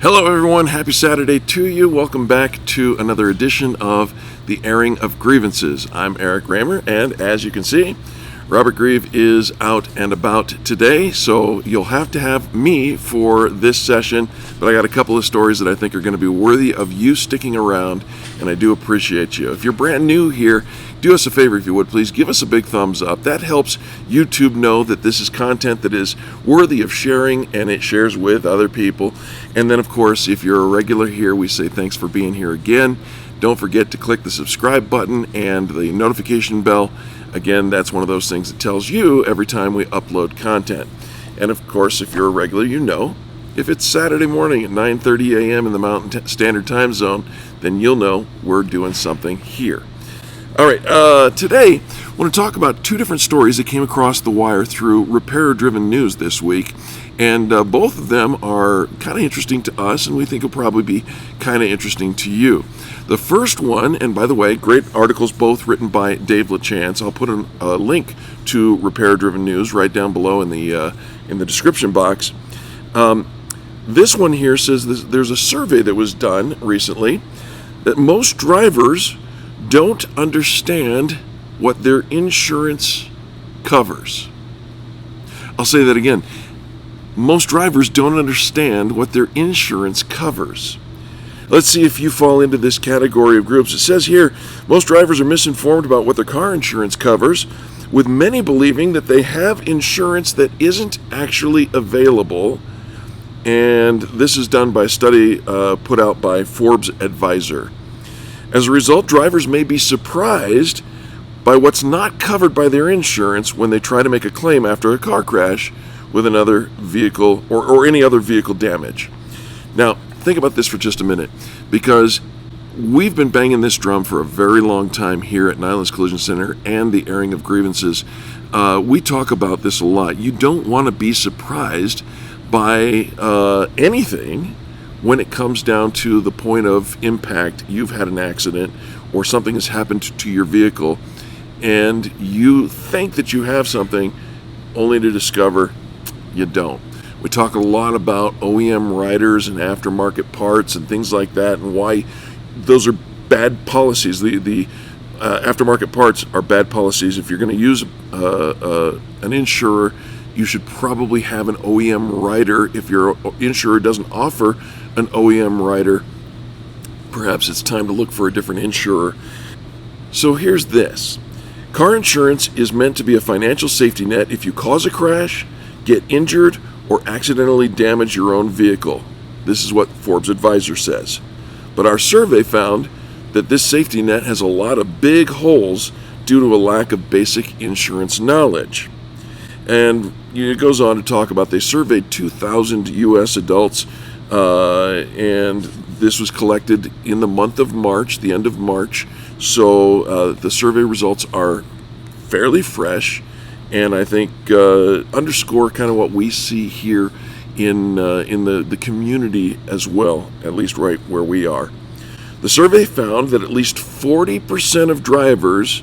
Hello everyone, happy Saturday to you. Welcome back to another edition of the airing of grievances. I'm Eric Reamer, and as you can see, Robert Grieve is out and about today, so you'll have to have me for this session, but I got a couple of stories that I think are going to be worthy of you sticking around, and I do appreciate you. If you're brand new here, do us a favor if you would, please give us a big thumbs up. That helps YouTube know that this is content that is worthy of sharing, and it shares with other people. And then, of course, if you're a regular here, we say thanks for being here again. Don't forget to click the subscribe button and the notification bell. Again, that's one of those things that tells you every time we upload content. And of course, if you're a regular, you know, if it's Saturday morning at 9:30 a.m. in the Mountain Standard Time Zone, then you'll know we're doing something here. All right, today I want to talk about two different stories that came across the wire through Repair-Driven News this week. And both of them are kind of interesting to us, and we think will probably be kind of interesting to you. The first one, and by the way, great articles both written by Dave LaChance. I'll put a link to Repair-Driven News right down below in the description box. This one here says there's a survey that was done recently that most drivers don't understand what their insurance covers. I'll say that again. Most drivers don't understand what their insurance covers. Let's see if you fall into this category of groups. It says here, most drivers are misinformed about what their car insurance covers, with many believing that they have insurance that isn't actually available. And this is done by a study put out by Forbes Advisor. As a result, drivers may be surprised by what's not covered by their insurance when they try to make a claim after a car crash with another vehicle or any other vehicle damage. Now, think about this for just a minute, because we've been banging this drum for a very long time here at Nylund Collision Center and the airing of grievances. We talk about this a lot. You don't want to be surprised by anything when it comes down to the point of impact. You've had an accident or something has happened to your vehicle, and you think that you have something only to discover you don't. We talk a lot about OEM riders and aftermarket parts and things like that, and why those are bad policies. The aftermarket parts are bad policies. If you're going to use an insurer, you should probably have an OEM rider. If your insurer doesn't offer an OEM rider, perhaps it's time to look for a different insurer. So here's this. Car insurance is meant to be a financial safety net if you cause a crash, get injured, or accidentally damage your own vehicle. This is what Forbes Advisor says. But our survey found that this safety net has a lot of big holes due to a lack of basic insurance knowledge. And it goes on to talk about they surveyed 2,000 U.S. adults, and this was collected in the month of March, the end of March. So the survey results are fairly fresh, and I think underscore kind of what we see here in the community as well, at least right where we are. The survey found that at least 40% of drivers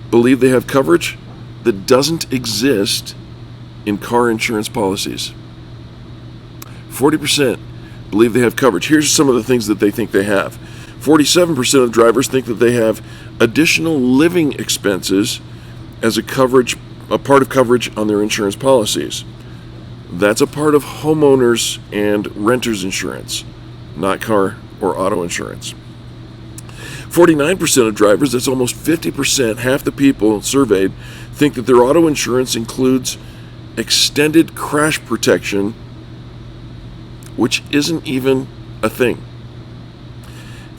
believe they have coverage that doesn't exist in car insurance policies. 40% believe they have coverage. Here's some of the things that they think they have. 47% of drivers think that they have additional living expenses as a part of coverage on their insurance policies. That's a part of homeowners and renters insurance, not car or auto insurance. 49% of drivers, that's almost 50%, half the people surveyed, think that their auto insurance includes extended crash protection, which isn't even a thing.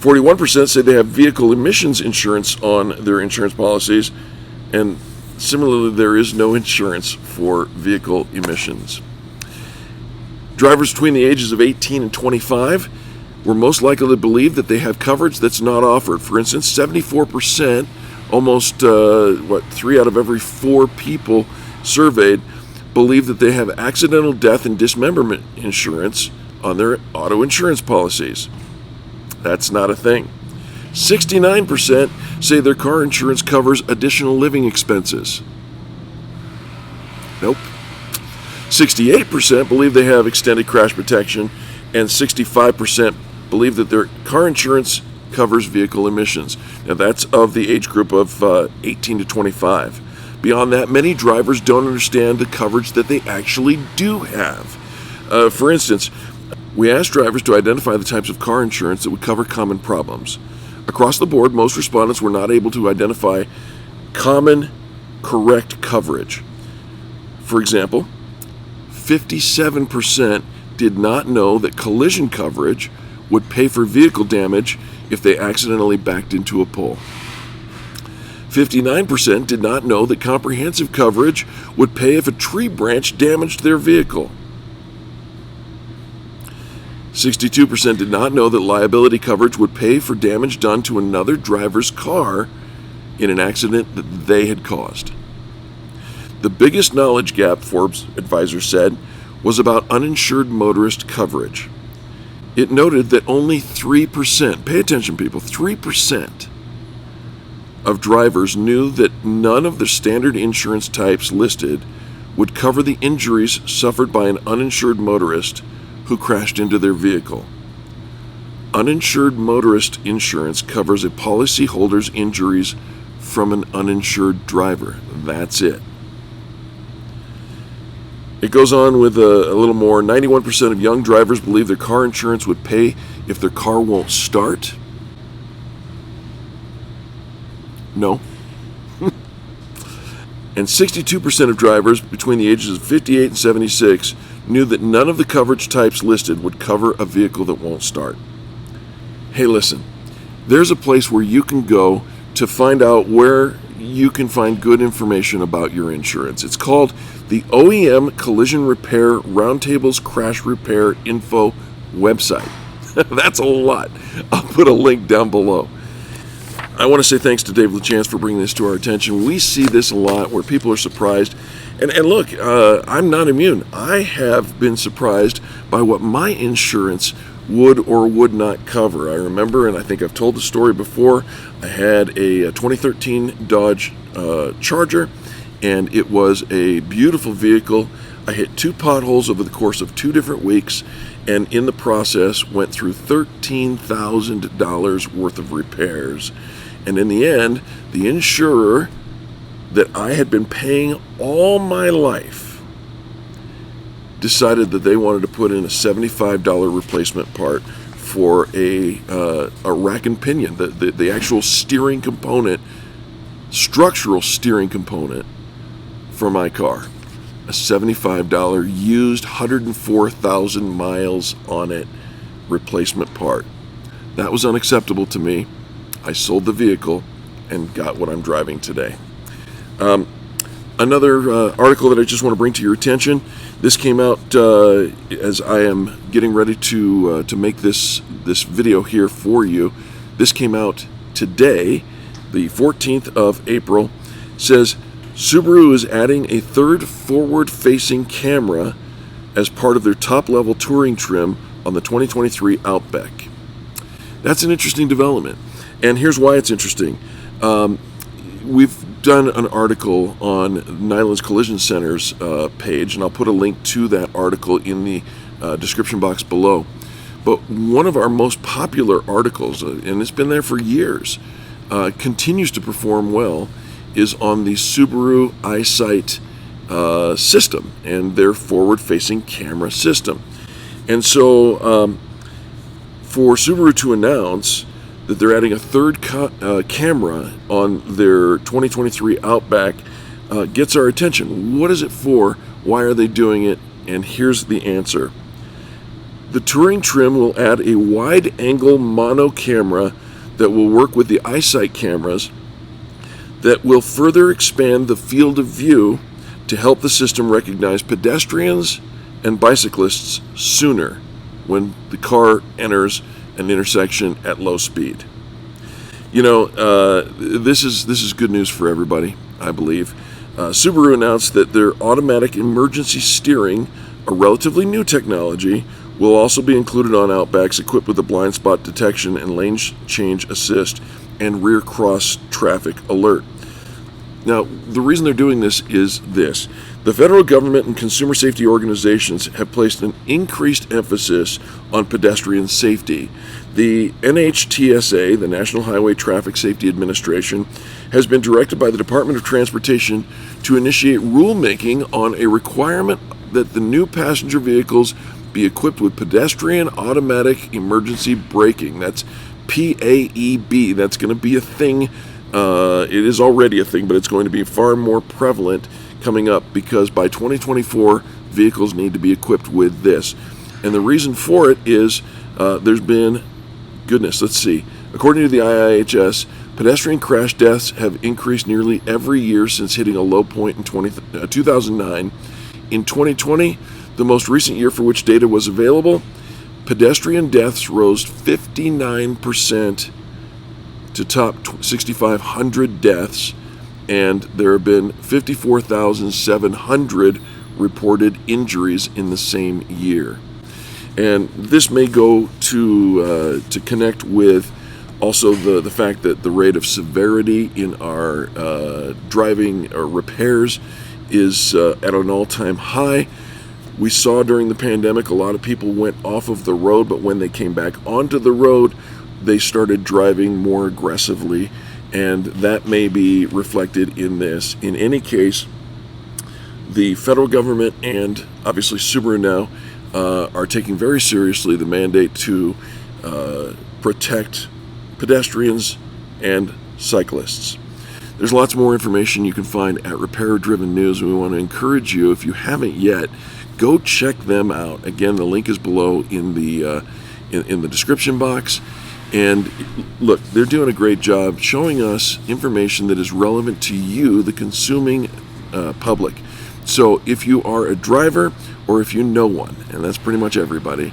41% say they have vehicle emissions insurance on their insurance policies, and similarly, there is no insurance for vehicle emissions. Drivers between the ages of 18 and 25 were most likely to believe that they have coverage that's not offered. For instance, 74%, almost 3 out of every 4 people surveyed, believe that they have accidental death and dismemberment insurance on their auto insurance policies. That's not a thing. 69% say their car insurance covers additional living expenses. Nope. 68% believe they have extended crash protection, and 65% believe that their car insurance covers vehicle emissions. Now that's of the age group of 18 to 25. Beyond that, many drivers don't understand the coverage that they actually do have. For instance, we asked drivers to identify the types of car insurance that would cover common problems. Across the board, most respondents were not able to identify common, correct coverage. For example, 57% did not know that collision coverage would pay for vehicle damage if they accidentally backed into a pole. 59% did not know that comprehensive coverage would pay if a tree branch damaged their vehicle. 62% did not know that liability coverage would pay for damage done to another driver's car in an accident that they had caused. The biggest knowledge gap, Forbes advisor said, was about uninsured motorist coverage. It noted that only 3%, pay attention people, 3% of drivers knew that none of the standard insurance types listed would cover the injuries suffered by an uninsured motorist who crashed into their vehicle. Uninsured motorist insurance covers a policyholder's injuries from an uninsured driver. That's it. It goes on with a little more. 91% of young drivers believe their car insurance would pay if their car won't start. No. And 62% of drivers between the ages of 58 and 76 knew that none of the coverage types listed would cover a vehicle that won't start. Hey, listen, there's a place where you can go to find out where you can find good information about your insurance. It's called the OEM Collision Repair Roundtable's Crash Repair Info website. That's a lot. I'll put a link down below. I want to say thanks to Dave LaChance for bringing this to our attention. We see this a lot where people are surprised. And look, I'm not immune. I have been surprised by what my insurance would or would not cover. I remember, and I think I've told the story before, I had a 2013 Dodge Charger, and it was a beautiful vehicle. I hit 2 potholes over the course of 2 different weeks, and in the process went through $13,000 worth of repairs. And in the end, the insurer that I had been paying all my life decided that they wanted to put in a $75 replacement part for a rack and pinion, the actual steering component, structural steering component for my car. A $75 used, 104,000 miles on it replacement part. That was unacceptable to me. I sold the vehicle and got what I'm driving today. Another article that I just want to bring to your attention. This came out as I am getting ready to make this video here for you. This came out today, the 14th of April. It says Subaru is adding a third forward-facing camera as part of their top-level touring trim on the 2023 Outback. That's an interesting development, and here's why it's interesting. We've done an article on Nylund's Collision Center's page, and I'll put a link to that article in the description box below. But one of our most popular articles, and it's been there for years, continues to perform well, is on the Subaru EyeSight system and their forward-facing camera system. And so for Subaru to announce that they're adding a third camera on their 2023 Outback gets our attention. What is it for? Why are they doing it? And here's the answer. The touring trim will add a wide-angle mono camera that will work with the EyeSight cameras that will further expand the field of view to help the system recognize pedestrians and bicyclists sooner when the car enters an intersection at low speed. You know, this is good news for everybody, I believe. Subaru announced that their automatic emergency steering, a relatively new technology, will also be included on Outbacks equipped with a blind spot detection and lane change assist and rear cross traffic alert. Now, the reason they're doing this is this. The federal government and consumer safety organizations have placed an increased emphasis on pedestrian safety. The NHTSA, the National Highway Traffic Safety Administration, has been directed by the Department of Transportation to initiate rulemaking on a requirement that the new passenger vehicles be equipped with pedestrian automatic emergency braking. That's PAEB. That's going to be a thing. It is already a thing, but it's going to be far more prevalent coming up, because by 2024, vehicles need to be equipped with this. And the reason for it is there's been, according to the IIHS, pedestrian crash deaths have increased nearly every year since hitting a low point in 2009. In 2020, the most recent year for which data was available, pedestrian deaths rose 59% to top 6,500 deaths, and there have been 54,700 reported injuries in the same year. And this may go to connect with also the fact that the rate of severity in our driving or repairs is at an all-time high. We saw during the pandemic a lot of people went off of the road, but when they came back onto the road, they started driving more aggressively, and that may be reflected in this. In any case, the federal government and obviously Subaru now are taking very seriously the mandate to protect pedestrians and cyclists. There's lots more information you can find at Repair Driven News, and we want to encourage you, if you haven't yet, go check them out. Again, the link is below in the description box. And look, they're doing a great job showing us information that is relevant to you, the consuming public. So if you are a driver or if you know one, and that's pretty much everybody,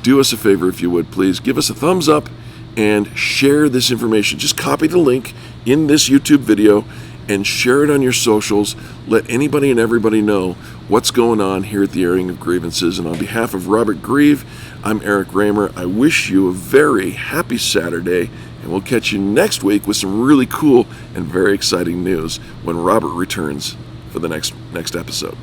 do us a favor if you would, please. Give us a thumbs up and share this information. Just copy the link in this YouTube video and share it on your socials. Let anybody and everybody know what's going on here at the Airing of Grievances. And on behalf of Robert Grieve, I'm Eric Reamer. I wish you a very happy Saturday, and we'll catch you next week with some really cool and very exciting news when Robert returns for the next episode.